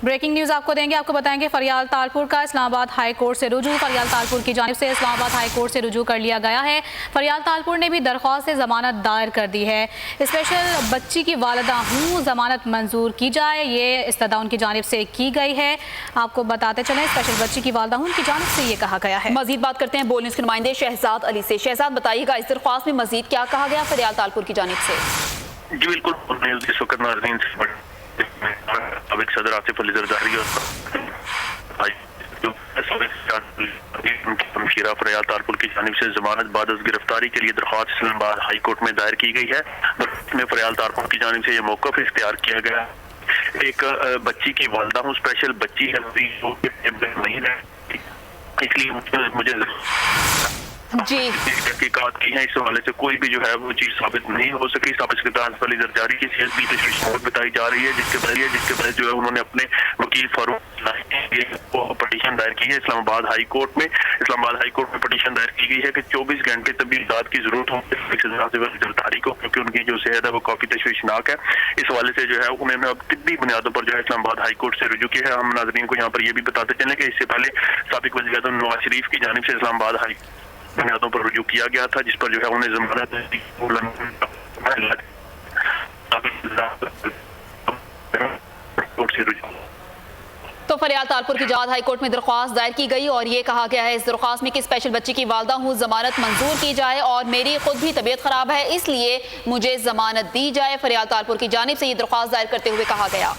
Breaking news आपको देंगे। आपको बताएंगे फरियाल तालपुर का इस्लामाबाद हाई कोर्ट से रुजू। फरियाल तालपुर की जानिब से इस्लामाबाद हाई कोर्ट से रुजू कर लिया गया है। फरियाल तालपुर ने भी दरख्वास्त ज़मानत दायर कर दी है। स्पेशल बच्ची की वालिदा हूँ, ज़मानत मंजूर की जाए, ये इस्तदा उनकी जानिब से की गई है। आपको बताते चलें, स्पेशल बच्ची की वालिदा हूँ उनकी जानिब से ये कहा गया है। मजीद बात करते हैं बोल न्यूज़ के नुमाइंदे शहजाद अली से। शहजाद, बताइएगा इस दरख्वास्त में मजीद क्या कहा गया फरियाल तालपुर की जानिब से? जी बिल्कुल, इस वक्त नाज़रीन साबिक सदर आसिफ अली जरदारी और शीरा फरियाल तालपुर की जानिब से जमानत बाद गिरफ्तारी के लिए दरख्वास्त इस्लामाबाद हाई कोर्ट में दायर की गई है। में फरियाल तालपुर की जानिब से ये मौक़िफ़ इख्तियार किया गया। एक बच्ची की वालिदा हूँ, स्पेशल बच्ची है नहीं है, इसलिए मुझे जी तहकीकात की है। इस हवाले से कोई भी जो है वो चीज साबित नहीं हो सकी। साबिक सदर अली जरदारी की सेहत भी तशवीश बताई जा रही है, जिसके बाद जो है उन्होंने अपने वकील फारूक पटिशन दायर की है इस्लामाबाद हाई कोर्ट में। इस्लामाबाद हाई कोर्ट में पटिशन दायर की गई है कि 24 घंटे तबीयत की जरूरत होगी जरदारी को, क्योंकि उनकी जो सेहत है वो काफी तशवीशनाक है। इस हवाले से जो है उन्होंने अब तिब्बी बुनियादों पर जो है इस्लामाबाद हाई कोर्ट से रुजू किया है। हम नाज़रीन को यहाँ पर ये भी बताते चले कि इससे पहले साबिक वज़ीर आज़म नवाज शरीफ की जानिब से इस्लामाबाद हाई बुनियादों पर रुजू किया गया था, जिस पर जो है उन्हें जमानत तो फरियाल तालपुर की जात हाई कोर्ट में दरख्वास्त दायर की गई और ये कहा गया है इस दरख्वास्त में कि स्पेशल बच्ची की वालिदा हूँ, जमानत मंजूर की जाए और मेरी खुद भी तबीयत खराब है, इसलिए मुझे जमानत दी जाए। फरियाल तालपुर की जानिब से ये दरख्वास्त दायर करते हुए कहा गया।